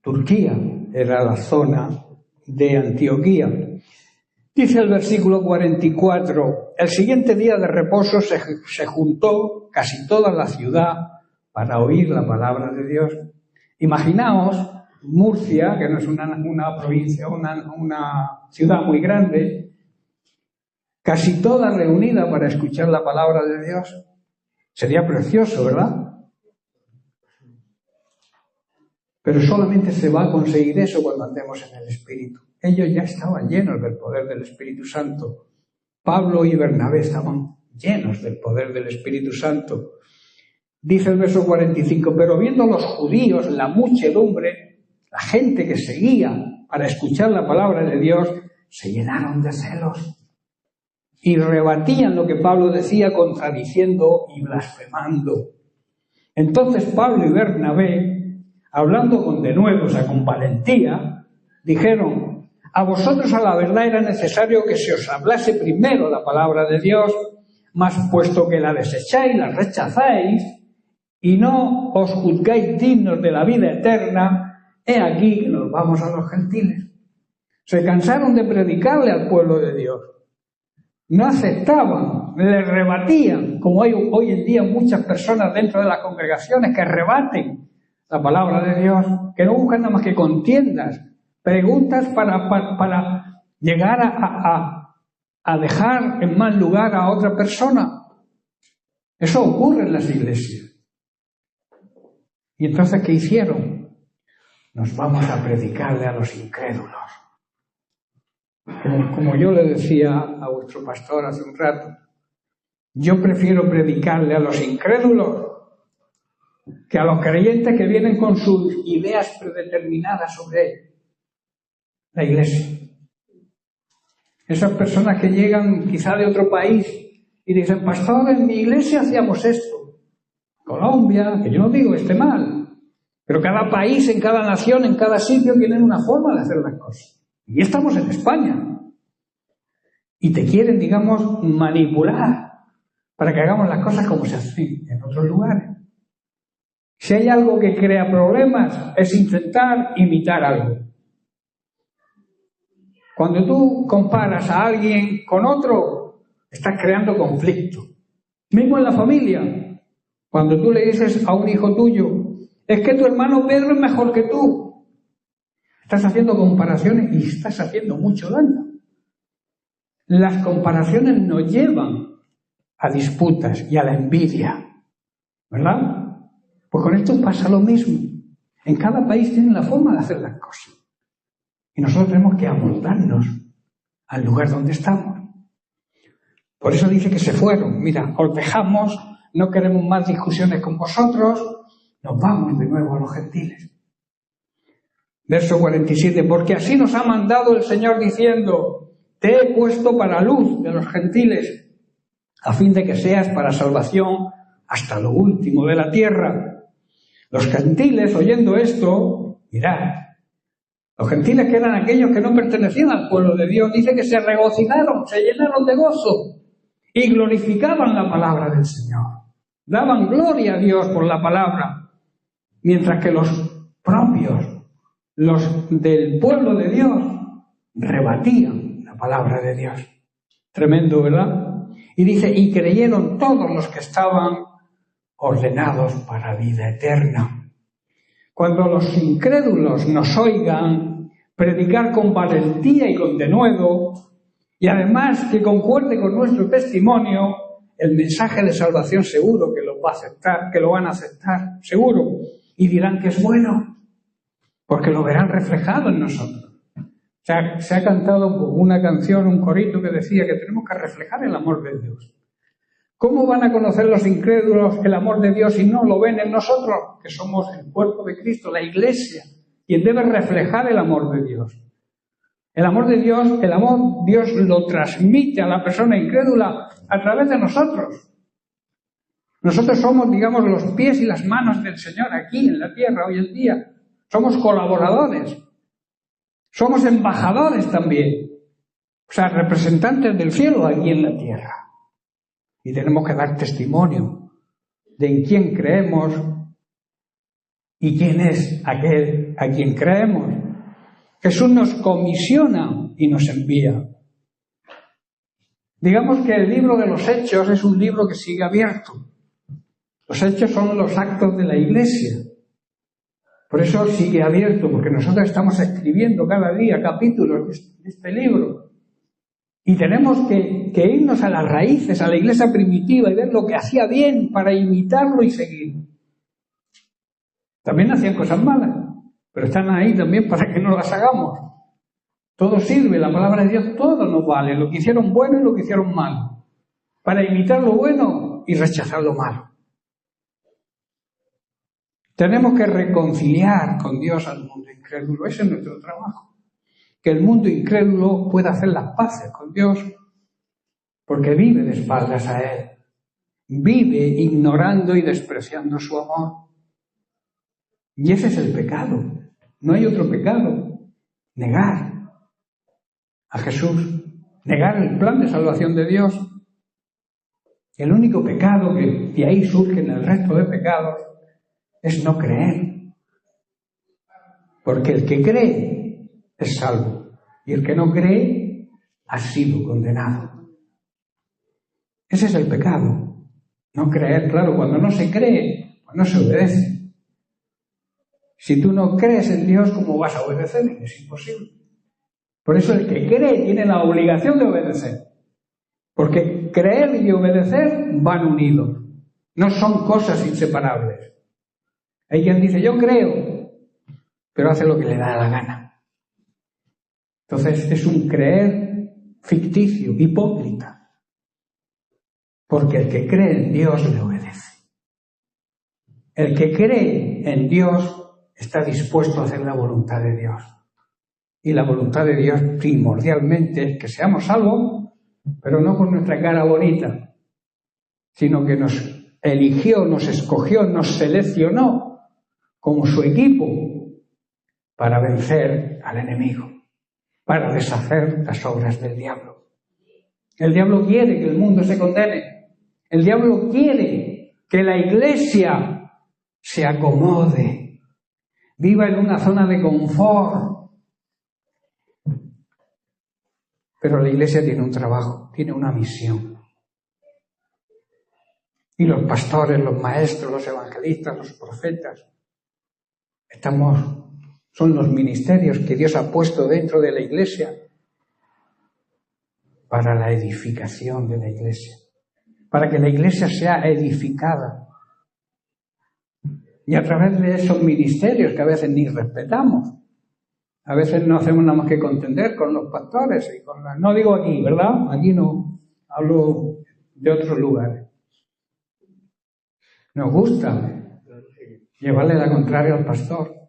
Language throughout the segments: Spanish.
Turquía era la zona de Antioquía. Dice el versículo 44, el siguiente día de reposo se juntó casi toda la ciudad para oír la palabra de Dios. Imaginaos Murcia, que no es una provincia, una ciudad muy grande, casi toda reunida para escuchar la palabra de Dios. Sería precioso, ¿verdad? Pero solamente se va a conseguir eso cuando andemos en el Espíritu. Ellos ya estaban llenos del poder del Espíritu Santo. Pablo y Bernabé estaban llenos del poder del Espíritu Santo. Dice el verso 45, pero viendo los judíos, la muchedumbre, la gente que seguía para escuchar la palabra de Dios, se llenaron de celos y rebatían lo que Pablo decía, contradiciendo y blasfemando. Entonces Pablo y Bernabé, hablando con denuedo, o sea, con valentía, dijeron: a vosotros a la verdad era necesario que se os hablase primero la palabra de Dios, mas puesto que la desecháis, la rechazáis, y no os juzgáis dignos de la vida eterna, he aquí que nos vamos a los gentiles. Se cansaron de predicarle al pueblo de Dios. No aceptaban, le rebatían, como hay hoy en día muchas personas dentro de las congregaciones que rebaten la palabra de Dios, que no buscan nada más que contiendas, preguntas para llegar a dejar en mal lugar a otra persona. Eso ocurre en las iglesias. Y entonces, ¿qué hicieron? Nos vamos a predicarle a los incrédulos. Como yo le decía a vuestro pastor hace un rato, yo prefiero predicarle a los incrédulos que a los creyentes que vienen con sus ideas predeterminadas sobre la iglesia. Esas personas que llegan quizá de otro país y dicen: pastor, en mi iglesia hacíamos esto. Colombia, que yo no digo esté mal, pero cada país, en cada nación, en cada sitio tienen una forma de hacer las cosas. Y estamos en España. Y te quieren, digamos, manipular para que hagamos las cosas como se hacen en otros lugares. Si hay algo que crea problemas, es intentar imitar algo. Cuando tú comparas a alguien con otro, estás creando conflicto. Mismo en la familia. Cuando tú le dices a un hijo tuyo: es que tu hermano Pedro es mejor que tú, estás haciendo comparaciones y estás haciendo mucho daño. Las comparaciones nos llevan a disputas y a la envidia, ¿verdad? Pues con esto pasa lo mismo. En cada país tienen la forma de hacer las cosas. Y nosotros tenemos que amoldarnos al lugar donde estamos. Por eso dice que se fueron. Mira, os dejamos, no queremos más discusiones con vosotros, nos vamos de nuevo a los gentiles. Verso 47, porque así nos ha mandado el Señor diciendo: te he puesto para luz de los gentiles, a fin de que seas para salvación hasta lo último de la tierra. Los gentiles, oyendo esto, mirad, los gentiles, que eran aquellos que no pertenecían al pueblo de Dios, dice que se regocijaron, se llenaron de gozo y glorificaban la palabra del Señor. Daban gloria a Dios por la palabra, mientras que los propios, los del pueblo de Dios, rebatían la palabra de Dios. Tremendo, ¿verdad? Y dice: y creyeron todos los que estaban ordenados para vida eterna. Cuando los incrédulos nos oigan predicar con valentía y con denuedo, y además que concuerde con nuestro testimonio, el mensaje de salvación seguro que lo va a aceptar, que lo van a aceptar, seguro, y dirán que es bueno, porque lo verán reflejado en nosotros. Se ha cantado una canción, un corito que decía que tenemos que reflejar el amor de Dios. ¿Cómo van a conocer los incrédulos el amor de Dios si no lo ven en nosotros, que somos el cuerpo de Cristo, la iglesia, quien debe reflejar el amor de Dios? El amor de Dios, Dios lo transmite a la persona incrédula a través de nosotros. Nosotros somos, digamos, los pies y las manos del Señor aquí en la tierra hoy en día. Somos colaboradores. Somos embajadores también. O sea, representantes del cielo aquí en la tierra. Y tenemos que dar testimonio de en quién creemos y quién es aquel a quien creemos. Jesús nos comisiona y nos envía. Digamos que el libro de los Hechos es un libro que sigue abierto. Los Hechos son los actos de la Iglesia. Por eso sigue abierto, porque nosotros estamos escribiendo cada día capítulos de este libro. Y tenemos que irnos a las raíces, a la Iglesia primitiva y ver lo que hacía bien para imitarlo y seguir. También hacían cosas malas, pero están ahí también para que no las hagamos. Todo sirve, la palabra de Dios, todo nos vale, lo que hicieron bueno y lo que hicieron malo, para imitar lo bueno y rechazar lo malo. Tenemos que reconciliar con Dios al mundo incrédulo, ese es nuestro trabajo. Que el mundo incrédulo pueda hacer las paces con Dios, porque vive de espaldas a Él, vive ignorando y despreciando su amor. Y ese es el pecado, no hay otro pecado, negar a Jesús, negar el plan de salvación de Dios. El único pecado que de ahí surge en el resto de pecados es no creer. Porque el que cree es salvo y el que no cree ha sido condenado. Ese es el pecado. No creer, claro, cuando no se cree, pues no se obedece. Si tú no crees en Dios, ¿cómo vas a obedecer? Es imposible. Por eso el que cree tiene la obligación de obedecer. Porque creer y obedecer van unidos. No son cosas inseparables. Hay quien dice, yo creo, pero hace lo que le da la gana. Entonces es un creer ficticio, hipócrita. Porque el que cree en Dios le obedece. El que cree en Dios está dispuesto a hacer la voluntad de Dios. Y la voluntad de Dios primordialmente es que seamos salvos, pero no por nuestra cara bonita, sino que nos eligió, nos escogió, nos seleccionó como su equipo para vencer al enemigo, para deshacer las obras del diablo. El diablo quiere que el mundo se condene. El diablo quiere que la Iglesia se acomode, viva en una zona de confort. Pero la Iglesia tiene un trabajo, tiene una misión. Y los pastores, los maestros, los evangelistas, los profetas, son los ministerios que Dios ha puesto dentro de la Iglesia para la edificación de la Iglesia, para que la Iglesia sea edificada. Y a través de esos ministerios que a veces ni respetamos, a veces no hacemos nada más que contender con los pastores y no digo aquí, ¿verdad? Aquí no, hablo de otros lugares. Nos gusta llevarle la contraria al pastor.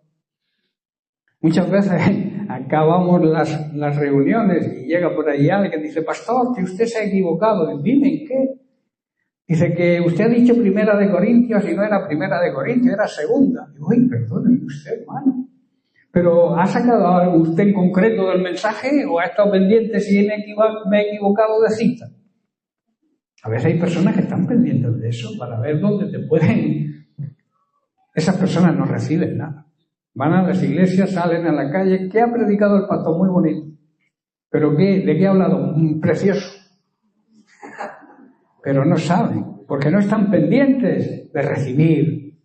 Muchas veces acabamos las reuniones y llega por ahí alguien que dice, pastor, que usted se ha equivocado. Dime, ¿en qué? Dice que usted ha dicho 1 Corintios y no era 1 Corintios, era 2. Digo, uy, perdóneme usted, hermano. ¿Pero ha sacado algo usted en concreto del mensaje o ha estado pendiente si me he equivocado de cita? A veces hay personas que están pendientes de eso para ver dónde te pueden... Esas personas no reciben nada. Van a las iglesias, salen a la calle. ¿Qué ha predicado el pastor? Muy bonito. ¿Pero qué? ¿De qué ha hablado? Precioso. Pero no saben, porque no están pendientes de recibir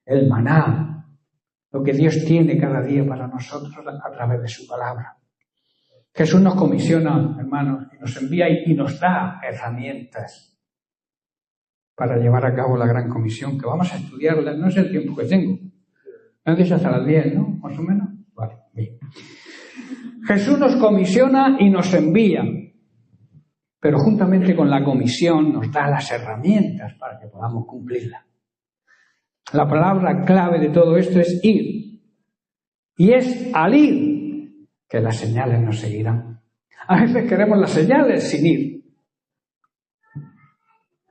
el maná, lo que Dios tiene cada día para nosotros a través de su palabra. Jesús nos comisiona, hermanos, y nos envía y nos da herramientas para llevar a cabo la gran comisión, que vamos a estudiarla. No es el tiempo que tengo. Me han dicho hasta las 10, ¿no? Más o menos. Vale, bien. Jesús nos comisiona y nos envía, pero juntamente con la comisión nos da las herramientas para que podamos cumplirla. La palabra clave de todo esto es ir. Y es al ir que las señales nos seguirán. A veces queremos las señales sin ir.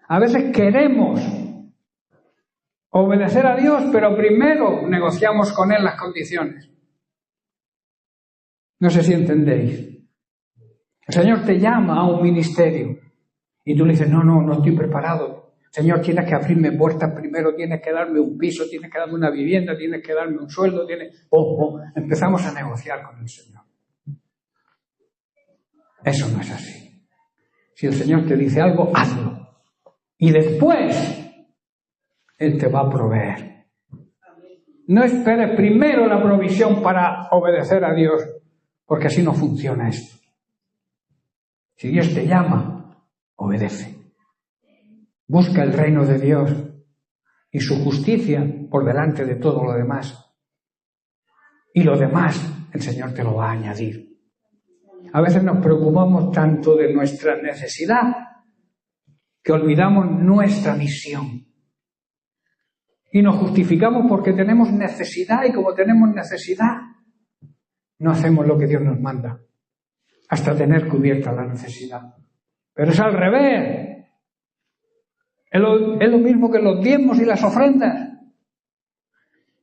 A veces queremos obedecer a Dios, pero primero negociamos con Él las condiciones. No sé si entendéis. El Señor te llama a un ministerio y tú le dices, no estoy preparado. Señor, tienes que abrirme puertas primero, tienes que darme un piso, tienes que darme una vivienda, tienes que darme un sueldo, empezamos a negociar con el Señor. Eso no es así. Si el Señor te dice algo, hazlo. Y después, Él te va a proveer. No esperes primero la provisión para obedecer a Dios, porque así no funciona esto. Si Dios te llama, obedece. Busca el reino de Dios y su justicia por delante de todo lo demás. Y lo demás el Señor te lo va a añadir. A veces nos preocupamos tanto de nuestra necesidad que olvidamos nuestra misión. Y nos justificamos porque tenemos necesidad, y como tenemos necesidad, no hacemos lo que Dios nos manda hasta tener cubierta la necesidad. Pero es al revés. Es lo mismo que los diezmos y las ofrendas.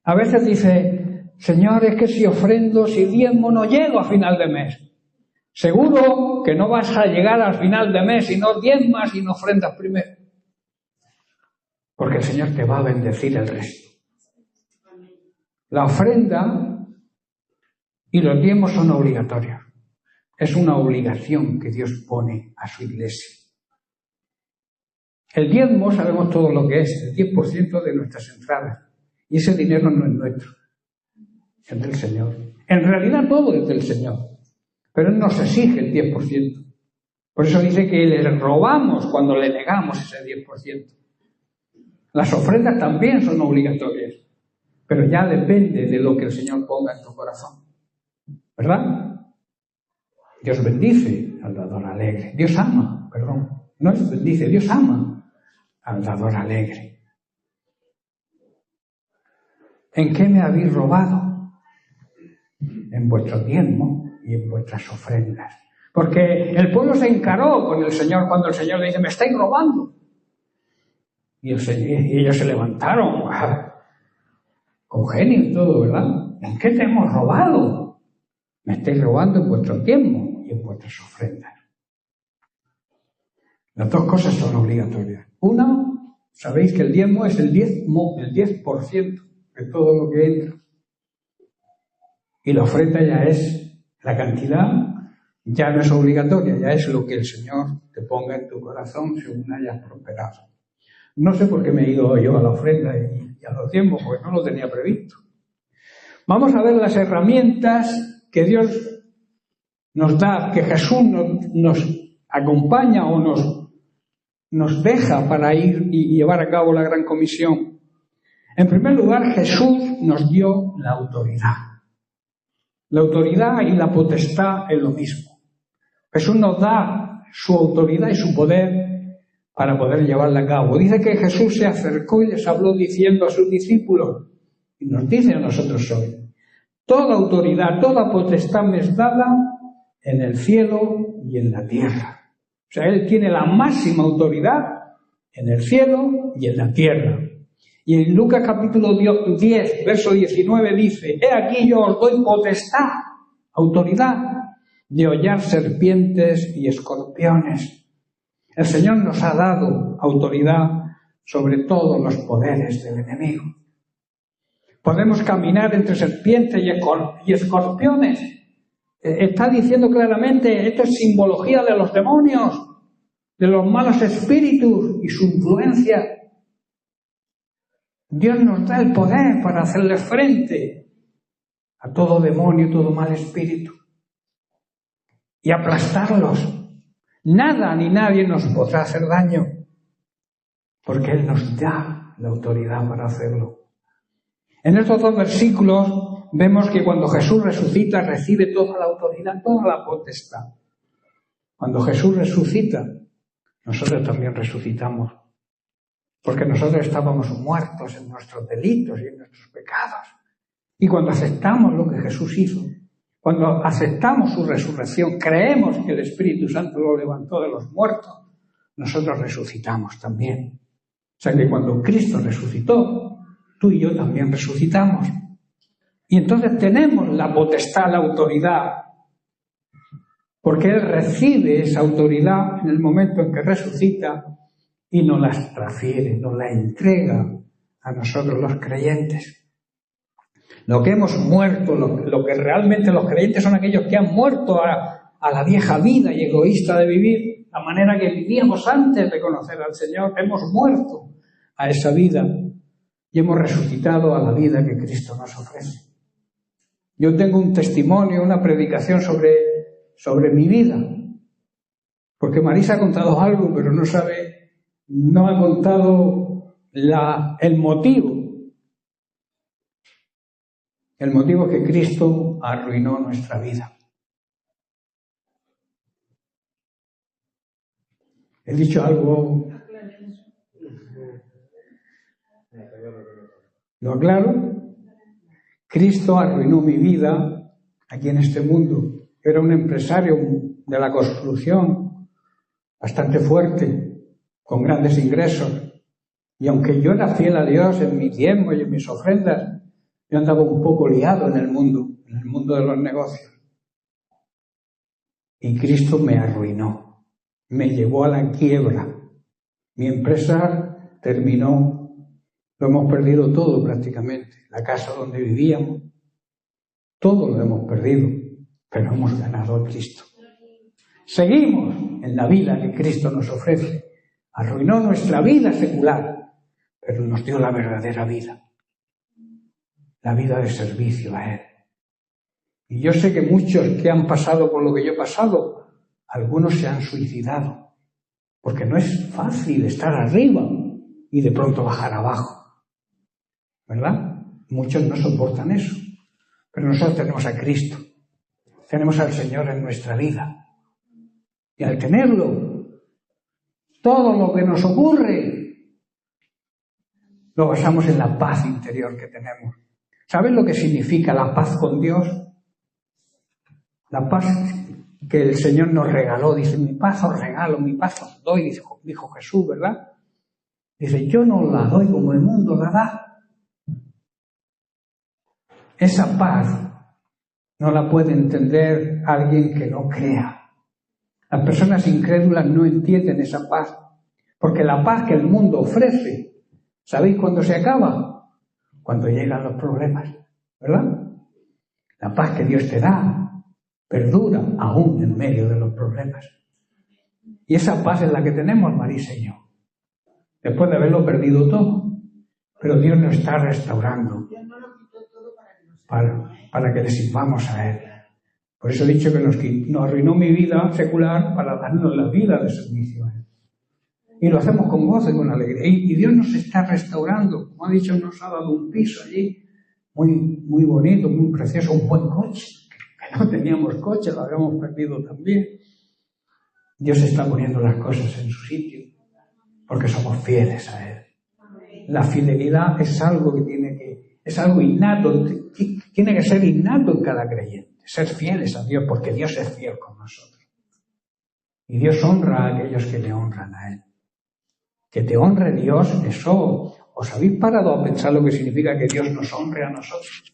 A veces dice, Señor, es que si ofrendo, si diezmo, no llego a final de mes. Seguro que no vas a llegar al final de mes si no diezmas y no ofrendas primero. Porque el Señor te va a bendecir el resto. La ofrenda y los diezmos son obligatorios. Es una obligación que Dios pone a su iglesia. El diezmo sabemos todo lo que es, el 10% de nuestras entradas. Y ese dinero no es nuestro, es del Señor. En realidad todo es del Señor, pero Él nos exige el 10%. Por eso dice que le robamos cuando le negamos ese 10%. Las ofrendas también son obligatorias, pero ya depende de lo que el Señor ponga en tu corazón. ¿Verdad? Dios bendice al dador alegre. Dios ama, no es bendice, Dios ama al dador alegre. ¿En qué me habéis robado? En vuestro diezmo y en vuestras ofrendas. Porque el pueblo se encaró con el Señor cuando el Señor le dice, me estáis robando. Y ellos se levantaron con genio y todo, ¿verdad? ¿En qué te hemos robado? Me estáis robando en vuestro diezmo y en vuestras ofrendas. Las dos cosas son obligatorias. Una, sabéis que el diezmo es el 10% de todo lo que entra. Y la ofrenda ya es la cantidad, ya no es obligatoria, ya es lo que el Señor te ponga en tu corazón según hayas prosperado. No sé por qué me he ido yo a la ofrenda y a los diezmos, porque no lo tenía previsto. Vamos a ver las herramientas que Dios nos da, que Jesús nos acompaña o nos deja para ir y llevar a cabo la gran comisión. En primer lugar, Jesús nos dio la autoridad. La autoridad y la potestad es lo mismo. Jesús nos da su autoridad y su poder para poder llevarla a cabo. Dice que Jesús se acercó y les habló diciendo a sus discípulos, y nos dice a nosotros hoy, toda autoridad, toda potestad me es dada en el cielo y en la tierra. O sea, Él tiene la máxima autoridad en el cielo y en la tierra. Y en Lucas capítulo 10, verso 19 dice, he aquí yo os doy potestad, autoridad, de hollar serpientes y escorpiones. El Señor nos ha dado autoridad sobre todos los poderes del enemigo. Podemos caminar entre serpientes y escorpiones. Está diciendo claramente, esto es simbología de los demonios, de los malos espíritus y su influencia. Dios nos da el poder para hacerle frente a todo demonio, todo mal espíritu y aplastarlos. Nada ni nadie nos podrá hacer daño porque Él nos da la autoridad para hacerlo. En estos dos versículos vemos que cuando Jesús resucita recibe toda la autoridad, toda la potestad. Cuando Jesús resucita, nosotros también resucitamos. Porque nosotros estábamos muertos en nuestros delitos y en nuestros pecados. Y cuando aceptamos lo que Jesús hizo, cuando aceptamos su resurrección, creemos que el Espíritu Santo lo levantó de los muertos, nosotros resucitamos también. O sea que cuando Cristo resucitó, tú y yo también resucitamos. Y entonces tenemos la potestad, la autoridad, porque Él recibe esa autoridad en el momento en que resucita y nos las transfiere, nos las entrega a nosotros los creyentes. Lo que hemos muerto, lo que realmente los creyentes son aquellos que han muerto a la vieja vida y egoísta de vivir, la manera que vivíamos antes de conocer al Señor. Hemos muerto a esa vida y hemos resucitado a la vida que Cristo nos ofrece. Yo tengo un testimonio, una predicación sobre mi vida, porque Marisa ha contado algo, pero no ha contado el motivo. El motivo es que Cristo arruinó nuestra vida. He dicho algo. ¿Lo aclaro? Cristo arruinó mi vida aquí en este mundo. Yo era un empresario de la construcción, bastante fuerte, con grandes ingresos. Y aunque yo era fiel a Dios en mis diezmos y en mis ofrendas, yo andaba un poco liado en el mundo de los negocios. Y Cristo me arruinó, me llevó a la quiebra. Mi empresa terminó. Lo hemos perdido todo prácticamente. La casa donde vivíamos, todo lo hemos perdido, pero hemos ganado a Cristo. Seguimos en la vida que Cristo nos ofrece. Arruinó nuestra vida secular, pero nos dio la verdadera vida. La vida de servicio a Él. Y yo sé que muchos que han pasado por lo que yo he pasado, algunos se han suicidado, porque no es fácil estar arriba y de pronto bajar abajo. ¿Verdad? Muchos no soportan eso. Pero nosotros tenemos a Cristo. Tenemos al Señor en nuestra vida. Y al tenerlo, todo lo que nos ocurre, lo basamos en la paz interior que tenemos. ¿Sabes lo que significa la paz con Dios? La paz que el Señor nos regaló. Dice, mi paz os regalo, mi paz os doy, dijo Jesús, ¿verdad? Dice, yo no la doy como el mundo la da. Esa paz no la puede entender alguien que no crea. Las personas incrédulas no entienden esa paz, porque la paz que el mundo ofrece, ¿sabéis cuándo se acaba? Cuando llegan los problemas, ¿verdad? La paz que Dios te da perdura aún en medio de los problemas. Y esa paz es la que tenemos, Marisa y yo, después de haberlo perdido todo. Pero Dios nos está restaurando para que le sirvamos a Él. Por eso he dicho que nos arruinó mi vida secular para darnos la vida de servicio a Él. Y lo hacemos con gozo y con alegría. Y Dios nos está restaurando. Como ha dicho, nos ha dado un piso allí muy, muy bonito, muy precioso, un buen coche. Que no teníamos coche, lo habíamos perdido también. Dios está poniendo las cosas en su sitio porque somos fieles a Él. La fidelidad es algo es algo innato, tiene que ser innato en cada creyente, ser fieles a Dios, porque Dios es fiel con nosotros. Y Dios honra a aquellos que le honran a Él. Que te honre Dios, eso, ¿os habéis parado a pensar lo que significa que Dios nos honre a nosotros?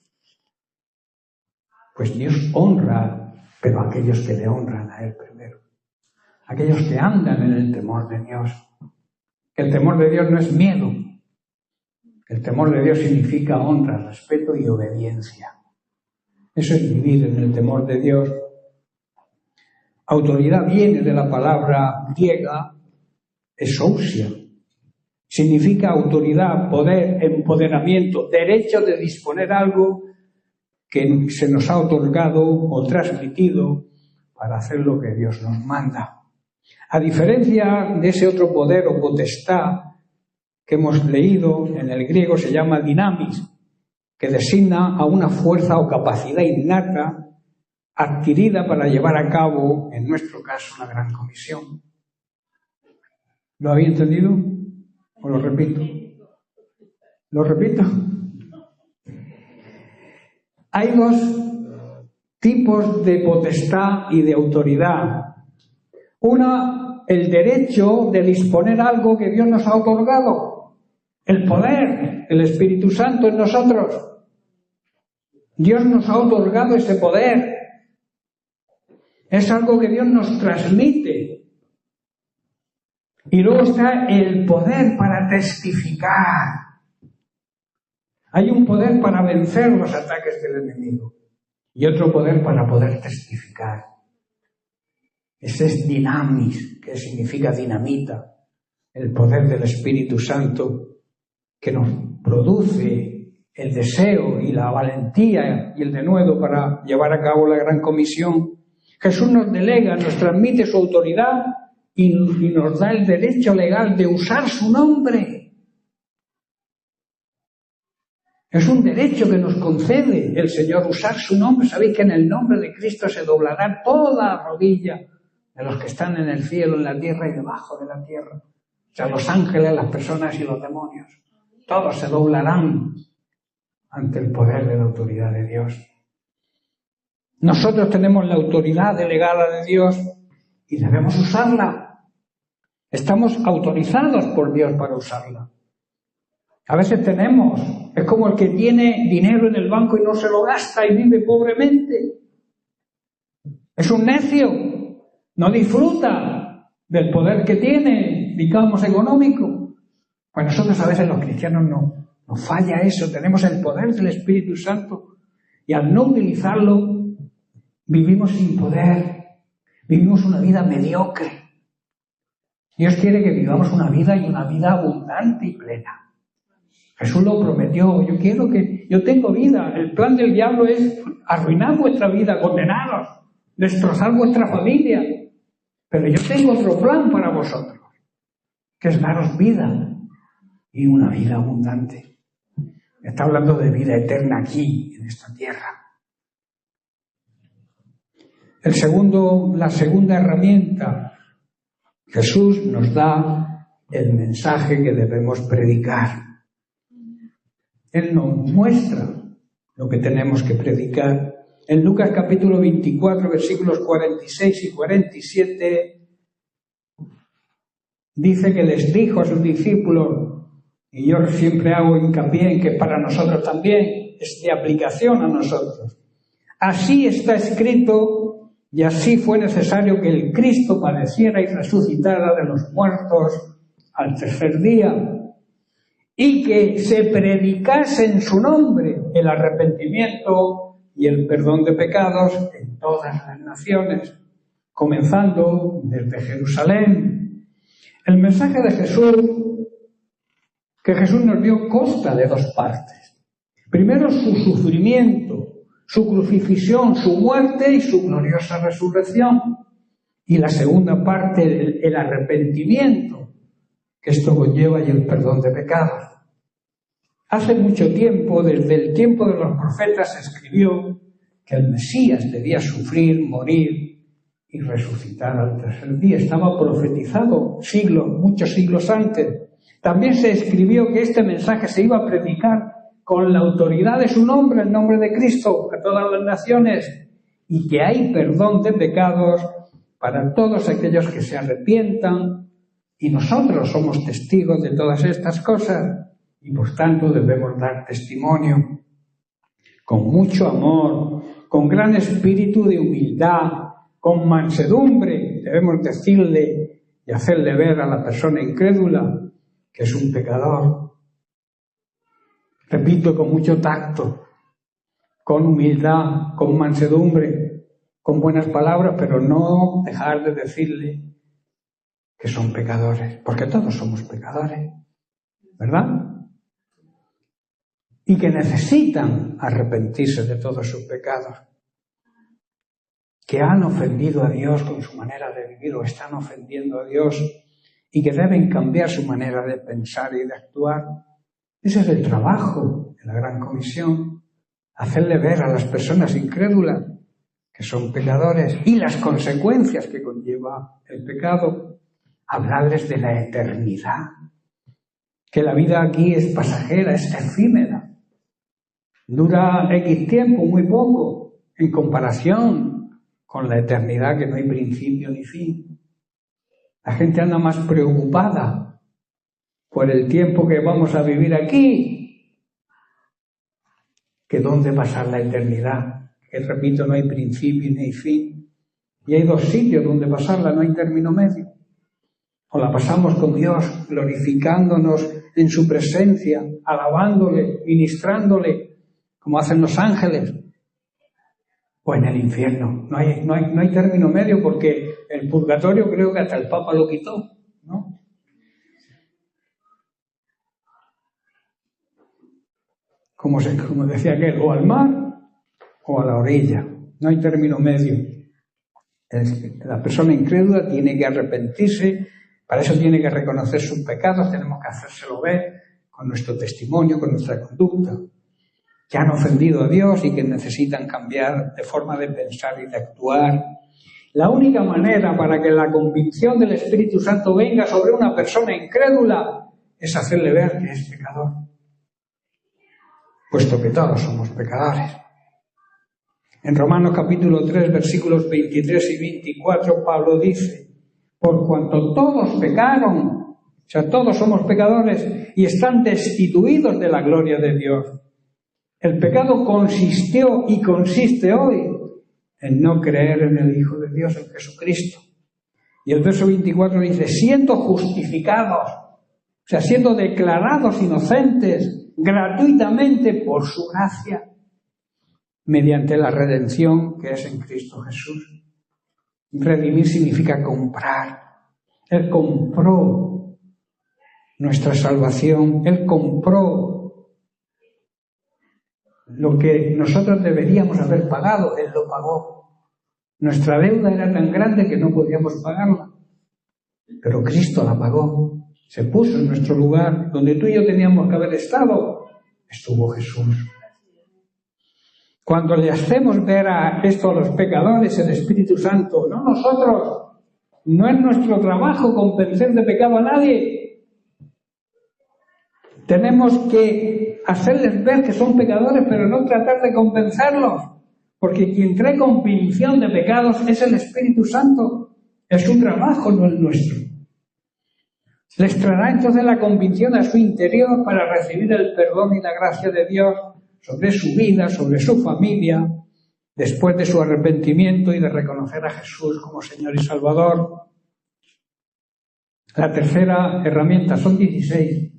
Pues Dios honra, pero a aquellos que le honran a Él primero. Aquellos que andan en el temor de Dios. El temor de Dios no es miedo. El temor de Dios significa honra, respeto y obediencia. Eso es vivir en el temor de Dios. Autoridad viene de la palabra griega exousia. Significa autoridad, poder, empoderamiento, derecho de disponer algo que se nos ha otorgado o transmitido para hacer lo que Dios nos manda. A diferencia de ese otro poder o potestad que hemos leído, en el griego se llama dinamis, que designa a una fuerza o capacidad innata adquirida para llevar a cabo, en nuestro caso, la gran comisión. ¿Lo habéis entendido? ¿O lo repito? ¿Lo repito? Hay dos tipos de potestad y de autoridad. Una, el derecho de disponer algo que Dios nos ha otorgado. El poder, el Espíritu Santo en nosotros. Dios nos ha otorgado ese poder. Es algo que Dios nos transmite. Y luego está el poder para testificar. Hay un poder para vencer los ataques del enemigo y otro poder para poder testificar. Ese es dinamis, que significa dinamita, el poder del Espíritu Santo que nos produce el deseo y la valentía y el denuedo para llevar a cabo la gran comisión. Jesús nos delega, nos transmite su autoridad y nos da el derecho legal de usar su nombre. Es un derecho que nos concede el Señor usar su nombre. Sabéis que en el nombre de Cristo se doblará toda rodilla de los que están en el cielo, en la tierra y debajo de la tierra. O sea, los ángeles, las personas y los demonios. Todos se doblarán ante el poder de la autoridad de Dios. Nosotros tenemos la autoridad delegada de Dios y debemos usarla. Estamos autorizados por Dios para usarla. A veces es como el que tiene dinero en el banco y no se lo gasta y vive pobremente. Es un necio, no disfruta del poder que tiene, digamos, económico. Pues nosotros a veces los cristianos nos falla eso, tenemos el poder del Espíritu Santo y al no utilizarlo vivimos sin poder, vivimos una vida mediocre. Dios quiere que vivamos una vida y una vida abundante y plena. Jesús lo prometió, yo tengo vida, el plan del diablo es arruinar vuestra vida, condenaros, destrozar vuestra familia, pero yo tengo otro plan para vosotros, que es daros vida y una vida abundante. Está hablando de vida eterna aquí, en esta tierra. La segunda herramienta, Jesús nos da el mensaje que debemos predicar. Él nos muestra lo que tenemos que predicar. En Lucas capítulo 24, versículos 46 y 47, dice que les dijo a sus discípulos, y yo siempre hago hincapié en que para nosotros también es de aplicación a nosotros. Así está escrito, y así fue necesario que el Cristo padeciera y resucitara de los muertos al tercer día, y que se predicase en su nombre el arrepentimiento y el perdón de pecados en todas las naciones, comenzando desde Jerusalén. El mensaje de Jesús, que Jesús nos dio, consta de dos partes. Primero, su sufrimiento, su crucifixión, su muerte y su gloriosa resurrección. Y la segunda parte, el arrepentimiento, que esto conlleva, y el perdón de pecados. Hace mucho tiempo, desde el tiempo de los profetas, se escribió que el Mesías debía sufrir, morir y resucitar al tercer día. Estaba profetizado muchos siglos antes. También se escribió que este mensaje se iba a predicar con la autoridad de su nombre, el nombre de Cristo, a todas las naciones, y que hay perdón de pecados para todos aquellos que se arrepientan, y nosotros somos testigos de todas estas cosas, y por tanto debemos dar testimonio con mucho amor, con gran espíritu de humildad, con mansedumbre. Debemos decirle y hacerle ver a la persona incrédula que es un pecador. Repito, con mucho tacto, con humildad, con mansedumbre, con buenas palabras, pero no dejar de decirle que son pecadores, porque todos somos pecadores, ¿verdad? Y que necesitan arrepentirse de todos sus pecados, que han ofendido a Dios con su manera de vivir o están ofendiendo a Dios y que deben cambiar su manera de pensar y de actuar. Ese es el trabajo de la Gran Comisión, hacerle ver a las personas incrédulas que son pecadores y las consecuencias que conlleva el pecado, hablarles de la eternidad, que la vida aquí es pasajera, es efímera, dura X tiempo, muy poco, en comparación con la eternidad que no hay principio ni fin. La gente anda más preocupada por el tiempo que vamos a vivir aquí que dónde pasar la eternidad, que repito, no hay principio ni hay fin. Y hay dos sitios donde pasarla, no hay término medio. O la pasamos con Dios, glorificándonos en su presencia, alabándole, ministrándole, como hacen los ángeles. O en el infierno. No hay término medio, porque el purgatorio creo que hasta el Papa lo quitó, ¿no? Como decía aquel, o al mar o a la orilla. No hay término medio. La persona incrédula tiene que arrepentirse, para eso tiene que reconocer sus pecados, tenemos que hacérselo ver con nuestro testimonio, con nuestra conducta, que han ofendido a Dios y que necesitan cambiar de forma de pensar y de actuar. La única manera para que la convicción del Espíritu Santo venga sobre una persona incrédula es hacerle ver que es pecador, puesto que todos somos pecadores. En Romanos capítulo 3, versículos 23 y 24, Pablo dice: por cuanto todos pecaron, o sea, todos somos pecadores y están destituidos de la gloria de Dios. El pecado consistió y consiste hoy en no creer en el Hijo de Dios, en Jesucristo. Y el verso 24 dice: siendo justificados, o sea, siendo declarados inocentes gratuitamente por su gracia, mediante la redención que es en Cristo Jesús. Redimir significa comprar. Él compró nuestra salvación. Él compró lo que nosotros deberíamos haber pagado. Él lo pagó. Nuestra deuda era tan grande que no podíamos pagarla, pero Cristo la pagó. Se puso en nuestro lugar. Donde tú y yo teníamos que haber estado, estuvo Jesús. Cuando le hacemos ver a esto a los pecadores, el Espíritu Santo, no nosotros, no es nuestro trabajo convencer de pecado a nadie. Tenemos que hacerles ver que son pecadores, pero no tratar de convencerlos, porque quien trae convicción de pecados es el Espíritu Santo. Es su trabajo, no el nuestro. Les traerá entonces la convicción a su interior para recibir el perdón y la gracia de Dios sobre su vida, sobre su familia, después de su arrepentimiento y de reconocer a Jesús como Señor y Salvador. La tercera herramienta, son 16.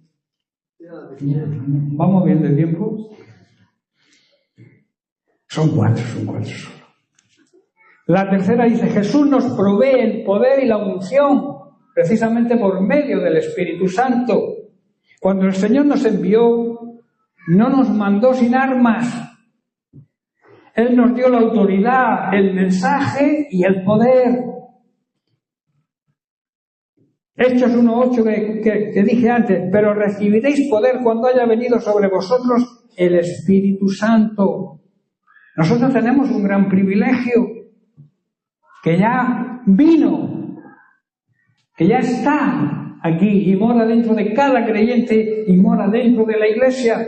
¿Vamos bien de tiempo? Son cuatro solo. La tercera dice: Jesús nos provee el poder y la unción precisamente por medio del Espíritu Santo. Cuando el Señor nos envió, no nos mandó sin armas. Él nos dio la autoridad, el mensaje y el poder. Hechos 1:8 que dije antes: pero recibiréis poder cuando haya venido sobre vosotros el Espíritu Santo. Nosotros tenemos un gran privilegio, que ya vino, que ya está aquí y mora dentro de cada creyente y mora dentro de la iglesia.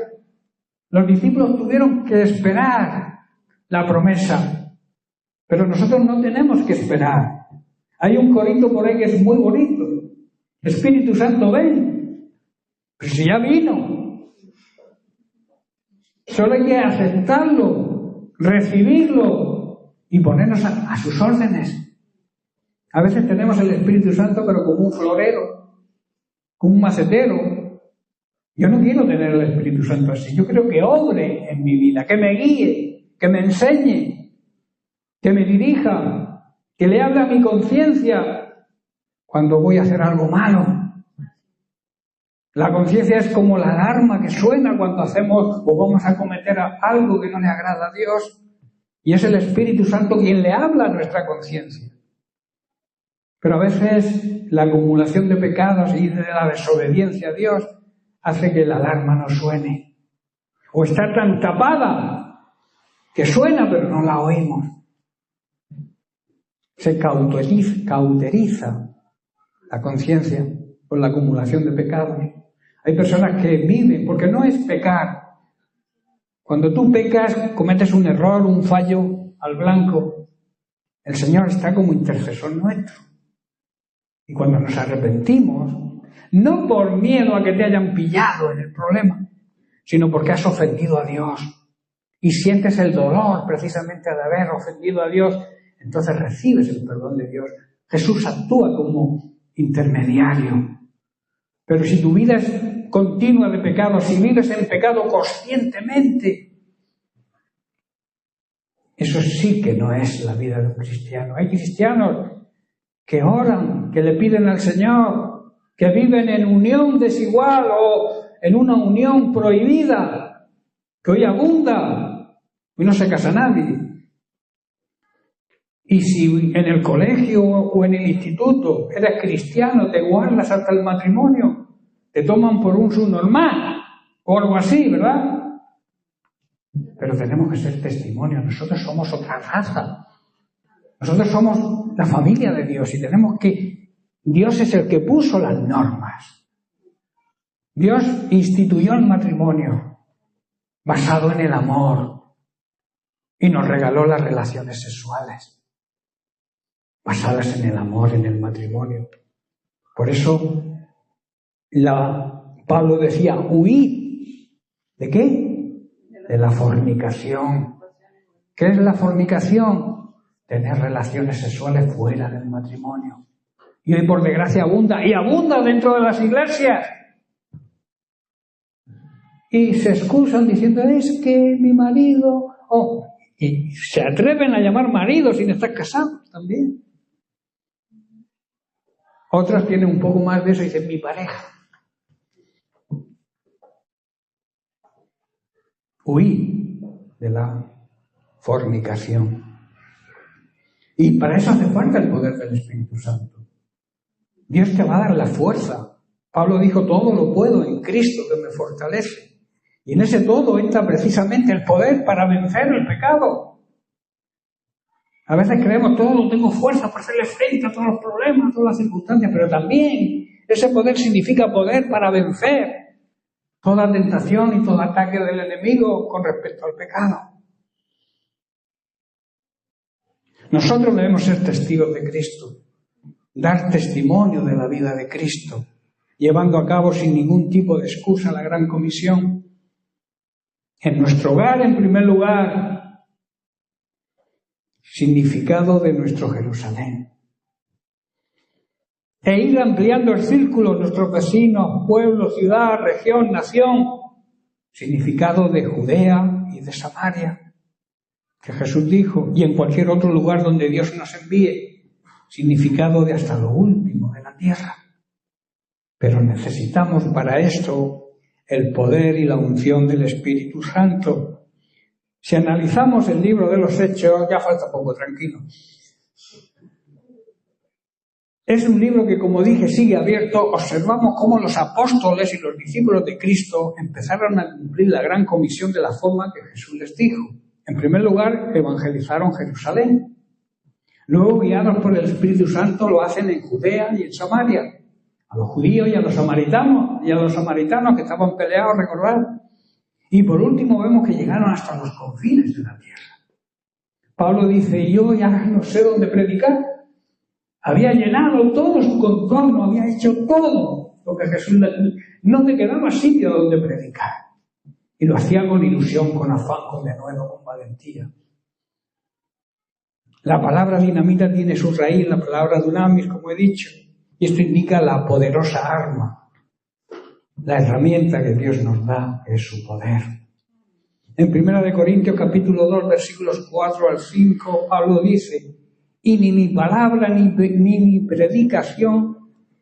Los discípulos tuvieron que esperar la promesa, pero nosotros no tenemos que esperar. Hay un corito por ahí que es muy bonito: Espíritu Santo, ven. Pero si ya vino, solo hay que aceptarlo, recibirlo y ponernos a sus órdenes. A veces tenemos el Espíritu Santo pero como un florero, como un macetero. Yo no quiero tener el Espíritu Santo así. Yo quiero que obre en mi vida, que me guíe, que me enseñe, que me dirija, que le hable a mi conciencia cuando voy a hacer algo malo. La conciencia es como la alarma que suena cuando hacemos o vamos a cometer algo que no le agrada a Dios, y es el Espíritu Santo quien le habla a nuestra conciencia. Pero a veces la acumulación de pecados y de la desobediencia a Dios hace que la alarma no suene, o está tan tapada que suena pero no la oímos. Se cauteriza la conciencia por la acumulación de pecados. Hay personas que viven, porque no es pecar. Cuando tú pecas, cometes un error, un fallo al blanco. El Señor está como intercesor nuestro. Y cuando nos arrepentimos, no por miedo a que te hayan pillado en el problema, sino porque has ofendido a Dios y sientes el dolor precisamente de haber ofendido a Dios, entonces recibes el perdón de Dios. Jesús actúa como intermediario. Pero si tu vida es continua de pecado, si vives en pecado conscientemente, eso sí que no es la vida de un cristiano. Hay cristianos que oran, que le piden al Señor, que viven en unión desigual o en una unión prohibida, que hoy abunda, hoy no se casa nadie. Y si en el colegio o en el instituto eres cristiano, te guardas hasta el matrimonio, te toman por un subnormal o algo así, ¿verdad? Pero tenemos que ser testimonio. Nosotros somos otra raza. Nosotros somos la familia de Dios y tenemos que... Dios es el que puso las normas. Dios instituyó el matrimonio basado en el amor y nos regaló las relaciones sexuales basadas en el amor, en el matrimonio. Por eso Pablo decía, huid. ¿De qué? De la fornicación. ¿Qué es la fornicación? Tener relaciones sexuales fuera del matrimonio. Y hoy por desgracia abunda, y abunda dentro de las iglesias. Y se excusan diciendo, es que mi marido... y se atreven a llamar marido sin estar casados también. Otros tienen un poco más de eso y dicen, mi pareja. Huí de la fornicación. Y para eso hace falta el poder del Espíritu Santo. Dios te va a dar la fuerza. Pablo dijo, todo lo puedo en Cristo que me fortalece. Y en ese todo entra precisamente el poder para vencer el pecado. A veces creemos, todo lo tengo fuerza para hacerle frente a todos los problemas, a todas las circunstancias, pero también ese poder significa poder para vencer toda tentación y todo ataque del enemigo con respecto al pecado. Nosotros debemos ser testigos de Cristo, dar testimonio de la vida de Cristo, llevando a cabo sin ningún tipo de excusa la gran comisión. En nuestro hogar, en primer lugar, significado de nuestro Jerusalén. E ir ampliando el círculo, nuestros vecinos, pueblo, ciudad, región, nación, significado de Judea y de Samaria, que Jesús dijo, y en cualquier otro lugar donde Dios nos envíe, significado de hasta lo último de la tierra. Pero necesitamos para esto el poder y la unción del Espíritu Santo. Si analizamos el libro de los Hechos, ya falta poco, tranquilo. Es un libro que, como dije, sigue abierto. Observamos cómo los apóstoles y los discípulos de Cristo empezaron a cumplir la gran comisión de la forma que Jesús les dijo. En primer lugar, evangelizaron Jerusalén. Luego, guiados por el Espíritu Santo, lo hacen en Judea y en Samaria. A los judíos y a los samaritanos que estaban peleados, recordad. Y por último vemos que llegaron hasta los confines de la tierra. Pablo dice, yo ya no sé dónde predicar. Había llenado todo su contorno, había hecho todo lo que Jesús le... No te quedaba sitio donde predicar. Y lo hacía con ilusión, con afán, con denuedo, con valentía. La palabra dinamita tiene su raíz, la palabra dunamis, como he dicho. Y esto indica la poderosa arma, la herramienta que Dios nos da, que es su poder. En 1 Corintios capítulo 2, versículos 4 al 5, Pablo dice, y ni mi palabra ni mi predicación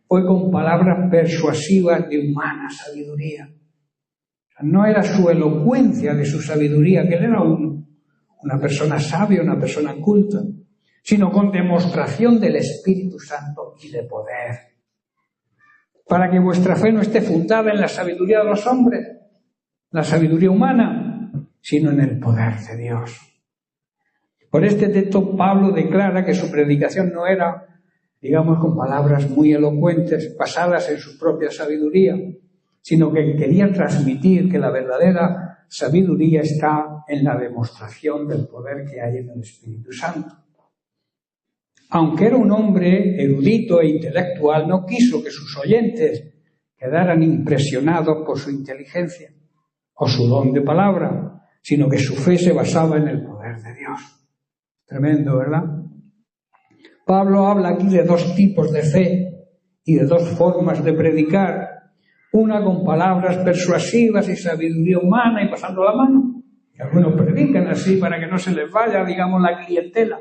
fue con palabras persuasivas de humana sabiduría. O sea, no era su elocuencia de su sabiduría, que él era una persona sabia, una persona culta, sino con demostración del Espíritu Santo y de poder. Para que vuestra fe no esté fundada en la sabiduría de los hombres, la sabiduría humana, sino en el poder de Dios. Por este texto Pablo declara que su predicación no era, digamos, con palabras muy elocuentes, basadas en su propia sabiduría, sino que quería transmitir que la verdadera sabiduría está en la demostración del poder que hay en el Espíritu Santo. Aunque era un hombre erudito e intelectual, no quiso que sus oyentes quedaran impresionados por su inteligencia o su don de palabra, sino que su fe se basaba en el poder de Dios. Tremendo, ¿verdad? Pablo habla aquí de dos tipos de fe y de dos formas de predicar, una con palabras persuasivas y sabiduría humana y pasando la mano. Y algunos predican así para que no se les vaya, digamos, la clientela.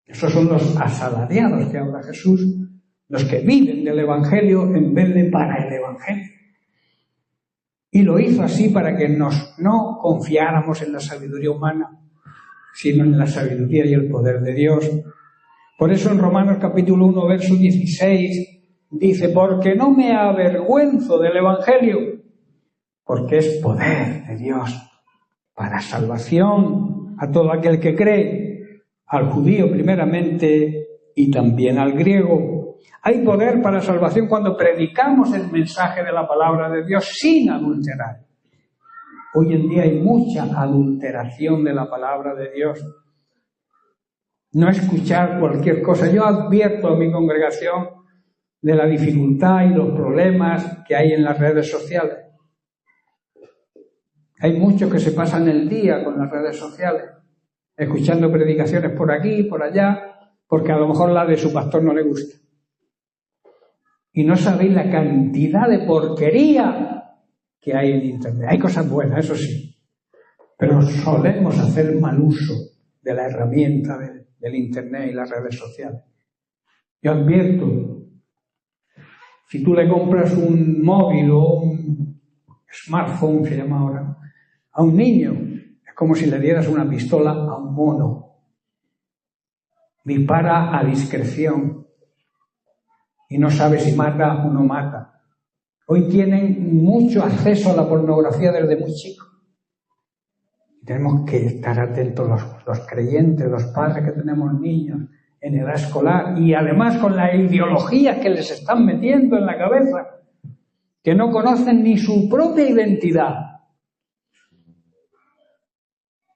Esos son los asalariados que habla Jesús, los que viven del Evangelio en vez de para el Evangelio. Y lo hizo así para que no confiáramos en la sabiduría humana, sino en la sabiduría y el poder de Dios. Por eso en Romanos capítulo 1, verso 16, dice, porque no me avergüenzo del Evangelio, porque es poder de Dios para salvación a todo aquel que cree, al judío primeramente y también al griego. Hay poder para salvación cuando predicamos el mensaje de la palabra de Dios sin adulterar. Hoy en día hay mucha adulteración de la palabra de Dios. No escuchar cualquier cosa. Yo advierto a mi congregación de la dificultad y los problemas que hay en las redes sociales. Hay muchos que se pasan el día con las redes sociales, escuchando predicaciones por aquí y por allá, porque a lo mejor la de su pastor no le gusta. Y no sabéis la cantidad de porquería que hay en Internet. Hay cosas buenas, eso sí, pero solemos hacer mal uso de la herramienta del Internet y las redes sociales. Yo advierto, si tú le compras un móvil o un smartphone, se llama ahora, a un niño, es como si le dieras una pistola a un mono. Dispara a discreción y no sabe si mata o no mata. Hoy tienen mucho acceso a la pornografía desde muy chicos. Tenemos que estar atentos los creyentes, los padres que tenemos niños en edad escolar y además con la ideología que les están metiendo en la cabeza, que no conocen ni su propia identidad.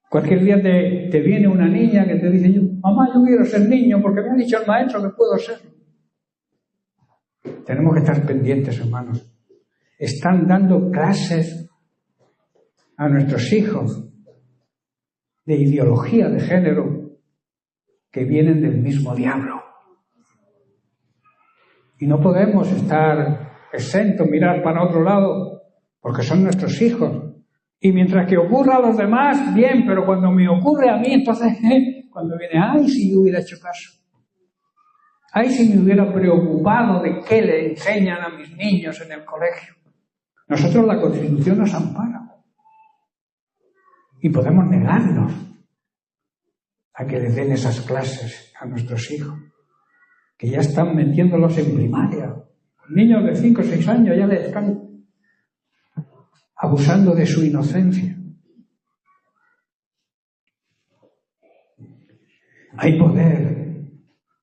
Cualquier día te viene una niña que te dice, mamá, yo quiero ser niño porque me ha dicho el maestro que puedo serlo. Tenemos que estar pendientes, hermanos. Están dando clases a nuestros hijos de ideología de género que vienen del mismo diablo. Y no podemos estar exentos, mirar para otro lado, porque son nuestros hijos. Y mientras que ocurra a los demás, bien, pero cuando me ocurre a mí, entonces, cuando viene, ay, si yo hubiera hecho caso. Ay, si me hubiera preocupado de qué le enseñan a mis niños en el colegio. Nosotros la Constitución nos ampara. Y podemos negarnos a que les den esas clases a nuestros hijos, que ya están metiéndolos en primaria. Niños de 5 o 6 años ya les están abusando de su inocencia. Hay poder.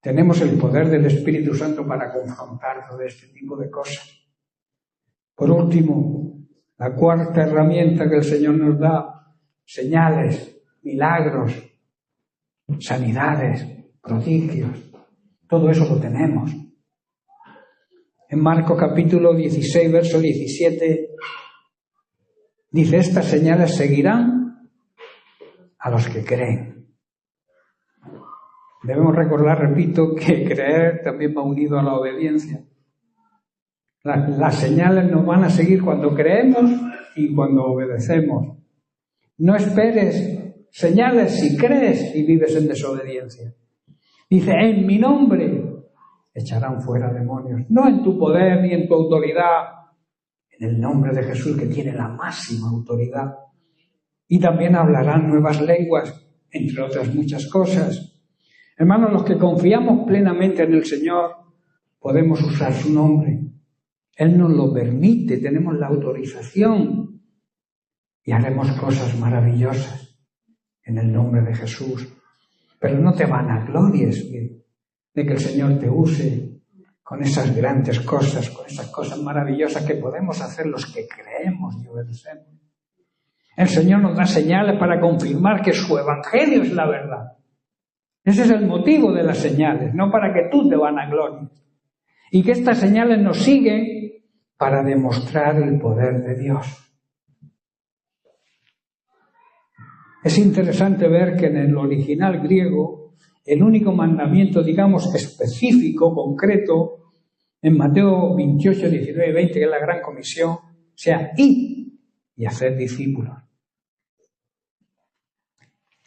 Tenemos el poder del Espíritu Santo para confrontar todo este tipo de cosas. Por último, la cuarta herramienta que el Señor nos da, señales, milagros, sanidades, prodigios. Todo eso lo tenemos. En Marcos capítulo 16, verso 17, dice, estas señales seguirán a los que creen. Debemos recordar, repito, que creer también va unido a la obediencia. Las señales nos van a seguir cuando creemos y cuando obedecemos. No esperes señales si crees y vives en desobediencia. Dice, en mi nombre echarán fuera demonios. No en tu poder ni en tu autoridad, en el nombre de Jesús que tiene la máxima autoridad. Y también hablarán nuevas lenguas, entre otras muchas cosas. Hermanos, los que confiamos plenamente en el Señor, podemos usar su nombre. Él nos lo permite, tenemos la autorización y haremos cosas maravillosas en el nombre de Jesús. Pero no te vanaglories de que el Señor te use con esas grandes cosas, con esas cosas maravillosas que podemos hacer los que creemos y obedecemos. El Señor nos da señales para confirmar que su evangelio es la verdad. Ese es el motivo de las señales, no para que tú te vanaglories. Y que estas señales nos siguen para demostrar el poder de Dios. Es interesante ver que en el original griego, el único mandamiento, digamos, específico, concreto, en Mateo 28, 19 y 20, que es la gran comisión, sea id y hacer discípulos.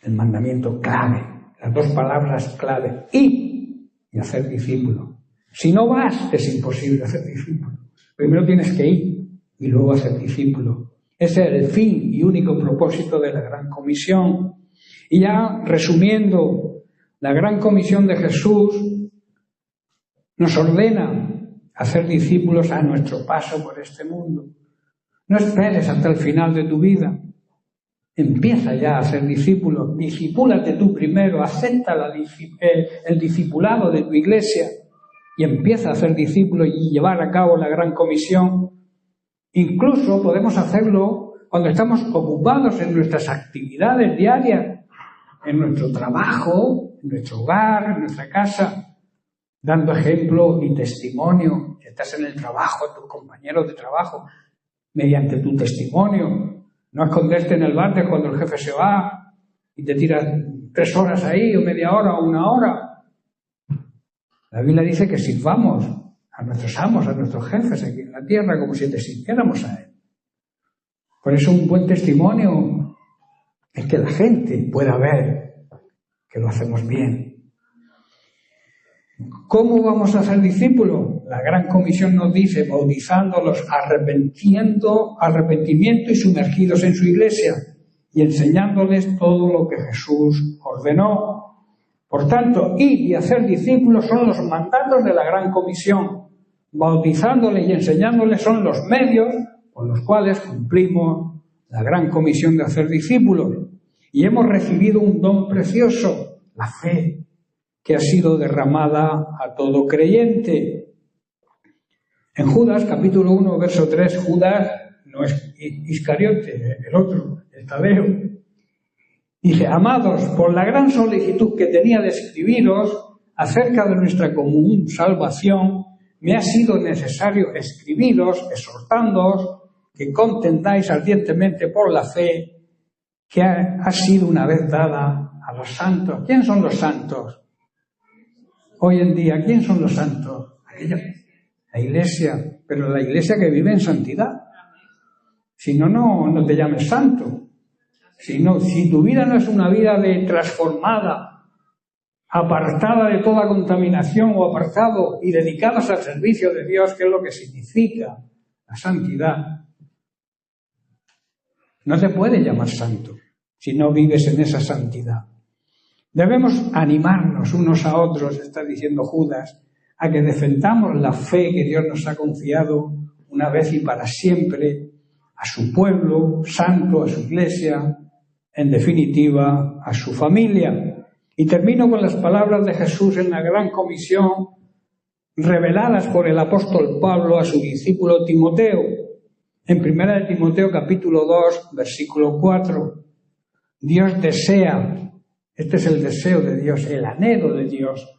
El mandamiento clave, las dos palabras clave, id y hacer discípulos. Si no vas, es imposible hacer discípulos. Primero tienes que ir y luego hacer discípulos. Ese es el fin y único propósito de la gran comisión. Y ya resumiendo, la gran comisión de Jesús nos ordena hacer discípulos a nuestro paso por este mundo. No esperes hasta el final de tu vida. Empieza ya a ser discípulo. Discipúlate tú primero, acepta el discipulado de tu iglesia y empieza a hacer discípulos y llevar a cabo la gran comisión. Incluso podemos hacerlo cuando estamos ocupados en nuestras actividades diarias, en nuestro trabajo, en nuestro hogar, en nuestra casa, dando ejemplo y testimonio. Si estás en el trabajo, tus compañeros de trabajo, mediante tu testimonio. No esconderte en el váter cuando el jefe se va y te tiras 3 horas ahí, o media hora, o 1 hora. La Biblia dice que sirvamos a nuestros amos, a nuestros jefes aquí en la tierra, como si te sirviéramos a Él. Por eso un buen testimonio es que la gente pueda ver que lo hacemos bien. ¿Cómo vamos a ser discípulos? La gran comisión nos dice, bautizándolos, arrepentimiento y sumergidos en su iglesia y enseñándoles todo lo que Jesús ordenó. Por tanto, ir y hacer discípulos son los mandatos de la gran comisión. Bautizándoles y enseñándoles son los medios con los cuales cumplimos la gran comisión de hacer discípulos. Y hemos recibido un don precioso, la fe, que ha sido derramada a todo creyente. En Judas, capítulo 1, verso 3, Judas no es Iscariote, el otro, el Tadeo. Dice, amados, por la gran solicitud que tenía de escribiros acerca de nuestra común salvación, me ha sido necesario escribiros, exhortándoos que contendáis ardientemente por la fe que ha sido una vez dada a los santos. ¿Quién son los santos? Hoy en día, ¿quién son los santos? La iglesia, pero la iglesia que vive en santidad. Si no, no te llames santo. Si tu vida no es una vida transformada, apartada de toda contaminación o apartado y dedicados al servicio de Dios, que es lo que significa la santidad, no te puedes llamar santo si no vives en esa santidad. Debemos animarnos unos a otros, está diciendo Judas, a que defendamos la fe que Dios nos ha confiado una vez y para siempre a su pueblo santo, a su iglesia, en definitiva, a su familia. Y termino con las palabras de Jesús en la gran comisión, reveladas por el apóstol Pablo a su discípulo Timoteo. En 1 de Timoteo capítulo 2, versículo 4, Dios desea, este es el deseo de Dios, el anhelo de Dios,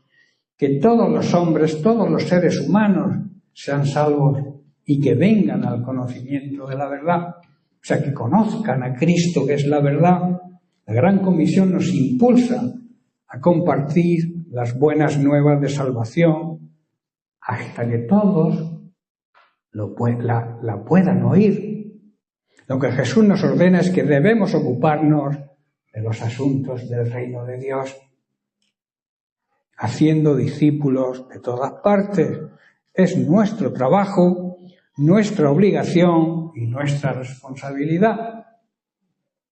que todos los hombres, todos los seres humanos sean salvos y que vengan al conocimiento de la verdad. O sea, que conozcan a Cristo, que es la verdad. La gran comisión nos impulsa a compartir las buenas nuevas de salvación hasta que todos la puedan oír. Lo que Jesús nos ordena es que debemos ocuparnos de los asuntos del reino de Dios, haciendo discípulos de todas partes. Es nuestro trabajo, nuestra obligación y nuestra responsabilidad.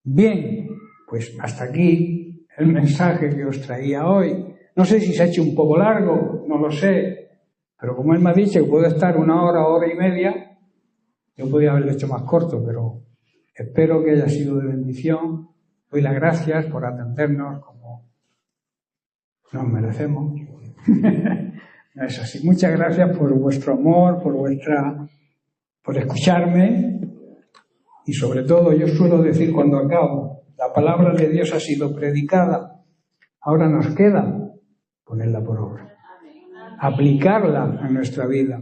Bien, pues hasta aquí el mensaje que os traía hoy. No sé si se ha hecho un poco largo, no lo sé, pero como él me ha dicho que puede estar 1 hora, 1 hora y media, yo podría haberlo hecho más corto, pero espero que haya sido de bendición. Doy las gracias por atendernos como nos merecemos. No es así. Muchas gracias por vuestro amor, por escucharme, y sobre todo yo suelo decir cuando acabo, la palabra de Dios ha sido predicada, ahora nos queda ponerla por obra, aplicarla a nuestra vida.